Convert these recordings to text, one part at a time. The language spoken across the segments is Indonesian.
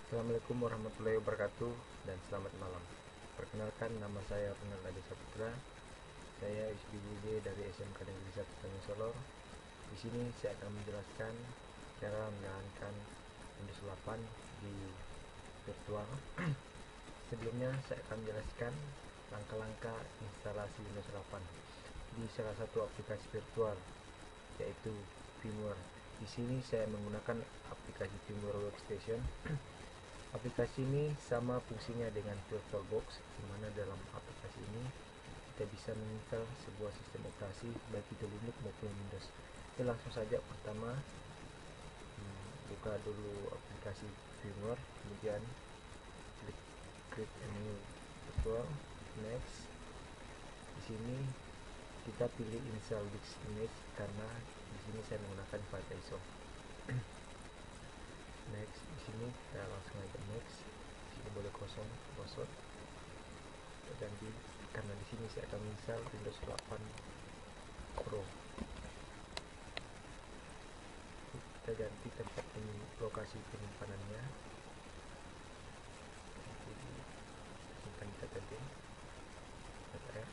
Assalamualaikum warahmatullahi wabarakatuh dan selamat malam. Perkenalkan, nama saya Ronald Adi Saputra. Saya SPBB dari SMK Negeri 1 Tanjung Solor. Di sini saya akan menjelaskan cara menjalankan Windows 8 di virtual. Sebelumnya saya akan menjelaskan langkah-langkah instalasi Windows 8 di salah satu aplikasi virtual, yaitu VMware. Di sini saya menggunakan aplikasi VMware Workstation. Aplikasi ini sama fungsinya dengan VirtualBox, di mana dalam aplikasi ini kita bisa menginstal sebuah sistem operasi baik itu Linux maupun Windows. Oke, langsung saja. Pertama, buka dulu aplikasi VMware, kemudian klik create a new virtual, next. Di sini kita pilih install disk image karena di sini saya menggunakan file ISO. Next, di sini kita langsung aja next. Di sini boleh kosong password. Kita ganti karena di sini saya akan install Windows 8 Pro. Kita ganti tempat lokasi penyimpanannya. Jadi simpan kita tadi. Oke.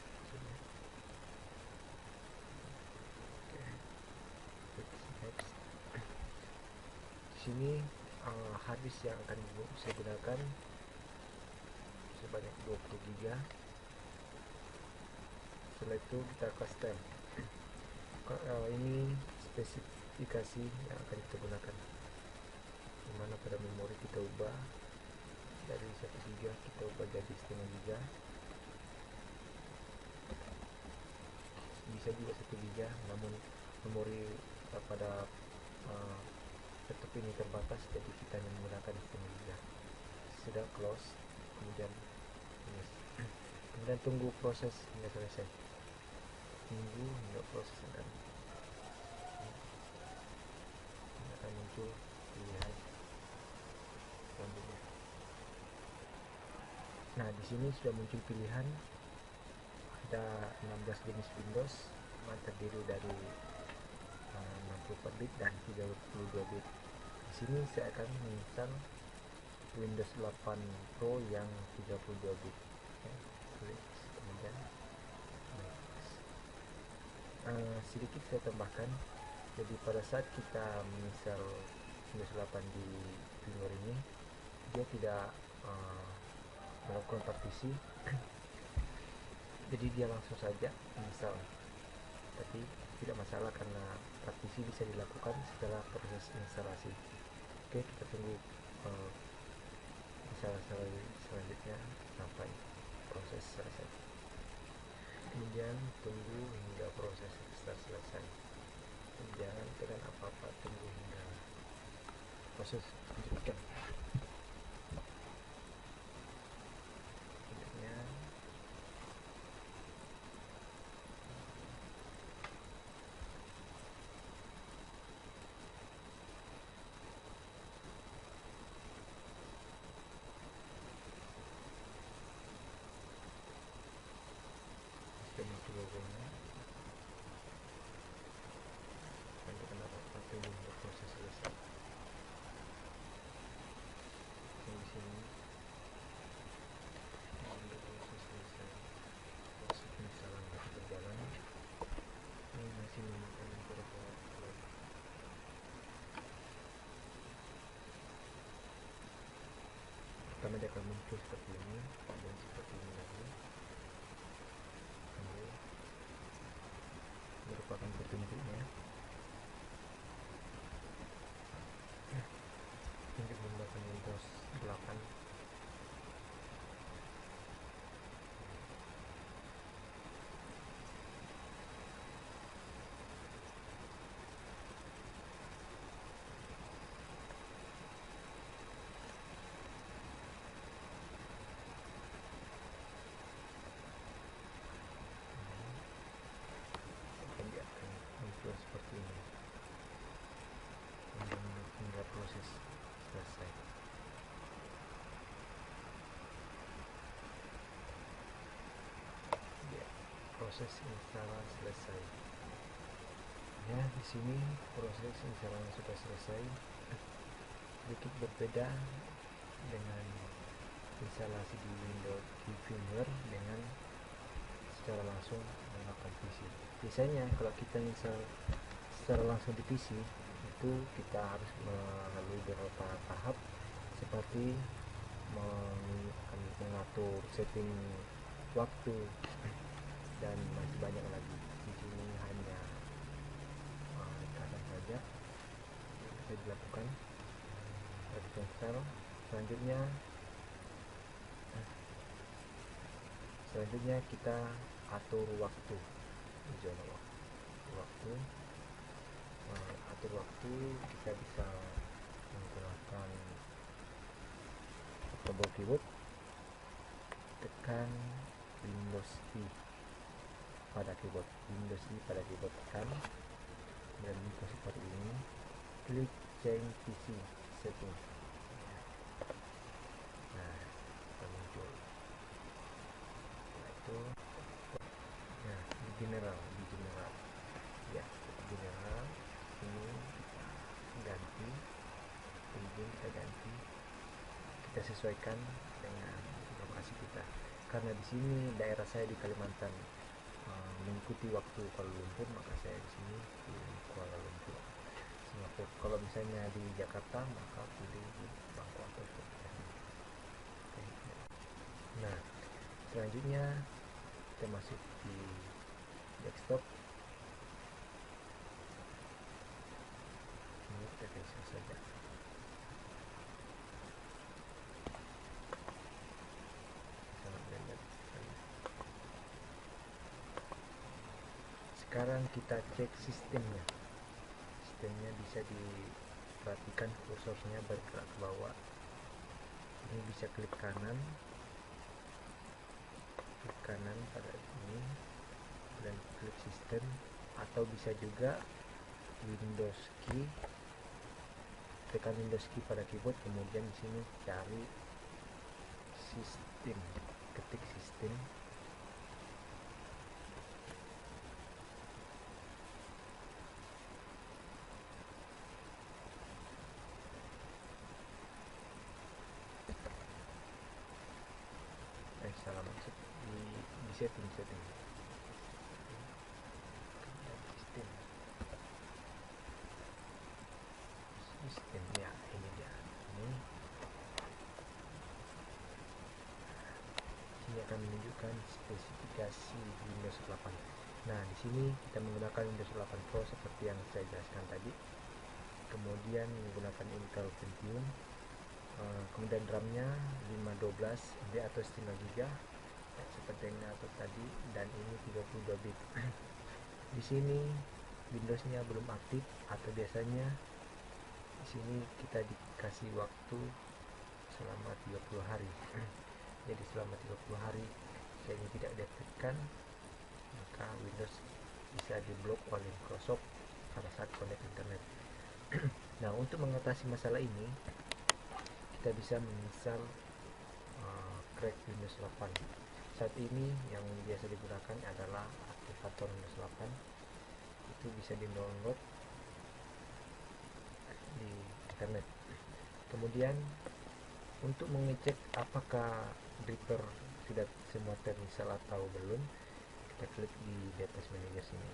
Next. Di sini harddisk yang akan saya gunakan sebanyak 20 GB. Setelah itu kita custom. Ini spesifikasi yang akan kita gunakan, dimana pada memori kita ubah dari 1 GB kita ubah jadi setengah GB, bisa juga 1 GB, namun memori pada laptop ini terbatas, jadi kita hanya menggunakan setengah GB. Sudah close, kemudian yes. Kemudian tunggu proses hingga selesai. Tunggu hingga proses akan muncul pilihan selanjutnya. Nah, di sini sudah muncul pilihan ada 16 jenis Windows, terdiri dari 64 bit dan 32 bit. Di sini saya akan menginstal Windows 8 Pro yang 32 bit. Kemudian sedikit saya tambahkan, jadi pada saat kita menginstal Windows 8 di VMware ini, dia tidak melakukan partisi jadi dia langsung saja install, tapi tidak masalah karena partisi bisa dilakukan setelah proses instalasi. Oke, kita tunggu instalasi selanjutnya sampai proses selesai. Kemudian tunggu hingga proses selesai. Jangan tekan apa-apa, tunggu hingga proses dilanjutkan. Selanjutnya sudah muncul logonya. Dan tekan apa-apa, tunggu hingga proses selesai. Dan di sini hingga proses selesai, proses penginstalan masih berjalan. Ini masih memakan beberapa waktu. Pertama dia akan muncul seperti ini, kemudian seperti ini lagi. Ini merupakan petunjuknya untuk menggunakan Windows 8. Dan dia akan muncul seperti ini hingga proses selesai. Ya, proses instalasi selesai. Ya, di sini proses instalasi sudah selesai. Sedikit berbeda instalasi di Windows di firmware dengan secara langsung menggunakan PC. Biasanya kalau kita install secara langsung di PC itu kita harus melalui beberapa tahap seperti mengatur setting waktu dan masih banyak lagi. Di sini hanya ringkasan saja bisa dilakukan. Install. Selanjutnya kita atur waktu di zona waktu. Atur waktu kita bisa menggunakan tombol keyboard, tekan Windows I pada keyboard, tekan dan muncul seperti ini. Klik change PC setting. Nah, muncul. Nah, itu di general ya, general ini kita ganti, kita sesuaikan dengan lokasi kita, karena di sini daerah saya di Kalimantan mengikuti waktu Kuala Lumpur, maka saya di sini di Kuala Lumpur, Singapura. Kalau misalnya di Jakarta, maka pilih di Bangkok atau Nah, selanjutnya kita masuk di desktop. Ini kita cancel saja. Sekarang kita cek sistemnya. Sistemnya bisa diperhatikan kursornya bergerak ke bawah. Ini bisa klik kanan pada ini dan klik sistem, atau bisa juga Windows key, tekan Windows key pada keyboard, kemudian di sini cari sistem, ketik sistem. Salah maksud di setting sistem ya, ini dia. Ini akan menunjukkan spesifikasi Windows 8. Nah, di sini kita menggunakan Windows 8 Pro seperti yang saya jelaskan tadi. Kemudian menggunakan Intel Pentium. Kemudian RAM-nya 512 MB atau setengah giga seperti yang atur tadi, dan ini 32 bit. Di sini Windows-nya belum aktif, atau biasanya di sini kita dikasih waktu selama 30 hari. Jadi selama 30 hari jika ini tidak diaktifkan, maka Windows bisa diblok oleh Microsoft pada saat connect internet. Nah, untuk mengatasi masalah ini, kita bisa menginstal crack Windows 8. Saat ini yang biasa digunakan adalah aktivator Windows 8. Itu bisa di-download di internet. Kemudian untuk mengecek apakah driver sudah semua terinstall atau belum, kita klik di Device Manager sini.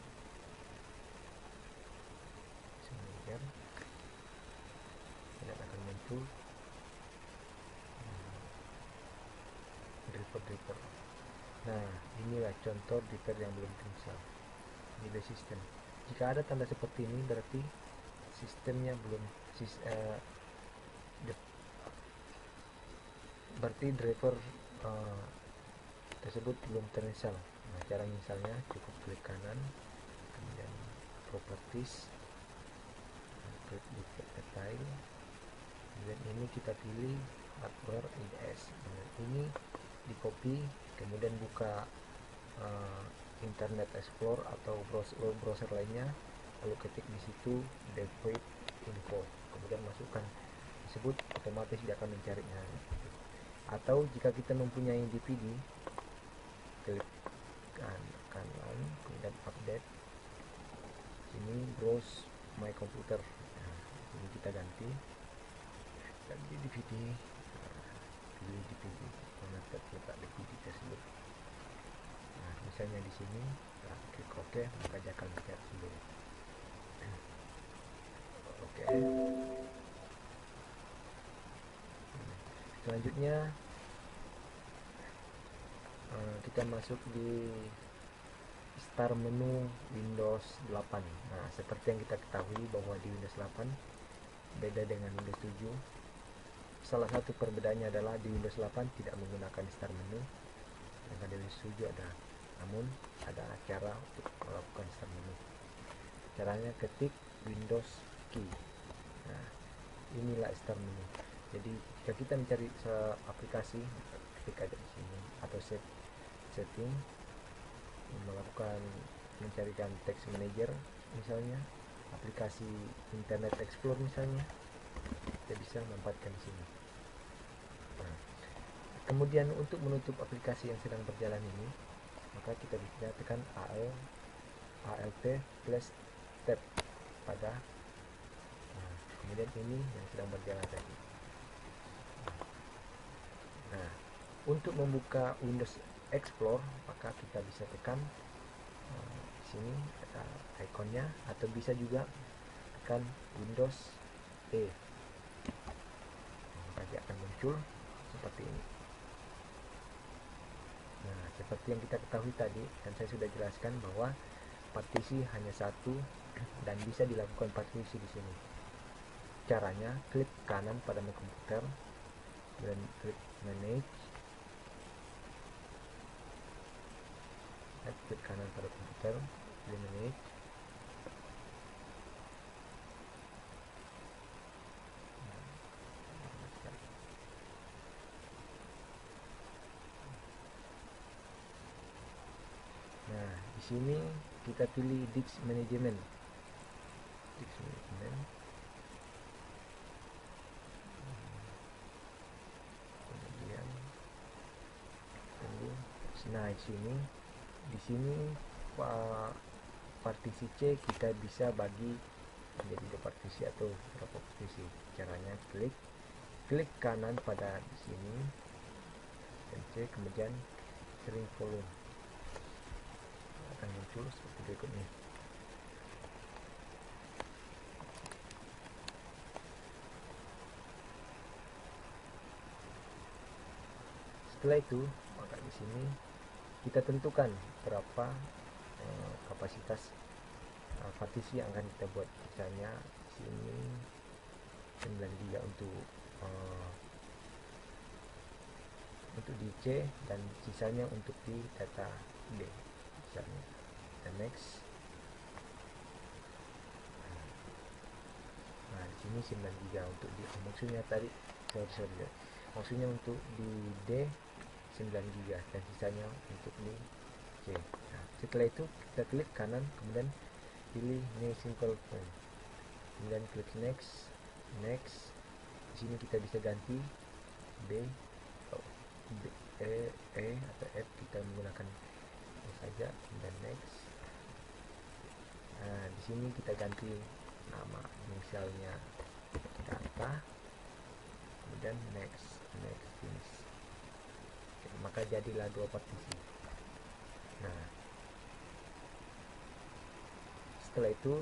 Tidak akan muncul driver. Nah, inilah contoh driver yang belum terinstall. Ini sistem. Jika ada tanda seperti ini, berarti sistemnya belum berarti driver tersebut belum terinstall. Nah, cara misalnya cukup klik kanan, kemudian properties, klik di file, dan ini kita pilih hardware IDS. Nah, ini di copy, kemudian buka Internet Explorer atau browser lainnya, lalu ketik di situ device info, kemudian masukkan tersebut, otomatis dia akan mencarinya. Atau jika kita mempunyai DVD, klik kanan, kemudian update, ini browse my computer. Nah, ini kita ganti DVD, pilih DVD. di sini, nah, klik OK, maka dia akan lihat sendiri. Oke. Selanjutnya kita masuk di start menu Windows 8. Nah, seperti yang kita ketahui bahwa di Windows 8 beda dengan Windows 7. Salah satu perbedaannya adalah di Windows 8 tidak menggunakan start menu, dan di Windows 7 ada. Namun ada cara untuk melakukan start menu. Caranya ketik Windows key. Nah, inilah start menu. Jadi jika kita mencari aplikasi, ketik aja di sini atau setting, melakukan mencarikan text manager misalnya, aplikasi Internet Explorer misalnya, kita bisa manfaatkan di sini. Nah, kemudian untuk menutup aplikasi yang sedang berjalan ini, maka kita bisa tekan Alt plus tab pada kemudian ini yang sedang berjalan tadi. Nah, untuk membuka Windows Explorer, maka kita bisa tekan di sini ada ikonnya, atau bisa juga tekan Windows E. Maka dia akan muncul seperti ini. Nah, seperti yang kita ketahui tadi, dan saya sudah jelaskan bahwa partisi hanya satu dan bisa dilakukan partisi di sini. Caranya, klik kanan pada komputer dan klik manage. Klik kanan pada komputer, klik manage. Nah, di sini kita pilih disk management. Disk management. Kemudian tunggu. Nah, di sini partisi C kita bisa bagi menjadi dua partisi atau berapa partisi. Caranya klik kanan pada di sini dan C, kemudian sering volume akan muncul seperti berikutnya. Setelah itu, maka di sini kita tentukan berapa kapasitas partisi yang akan kita buat. Misalnya di sini 9 GB untuk di C, dan sisanya untuk di data D misalnya. Dan next. Nah, di sini 9 GB untuk di maksudnya tadi maksudnya untuk di D 9 GB dan sisanya untuk di C. Nah, setelah itu kita klik kanan, kemudian pilih new simple form, kemudian klik next. Di sini kita bisa ganti B, E atau F, kita menggunakan E saja, dan next. Nah, di sini kita ganti nama, misalnya data, kemudian next finish. Oke, maka jadilah dua partisi. Nah, setelah itu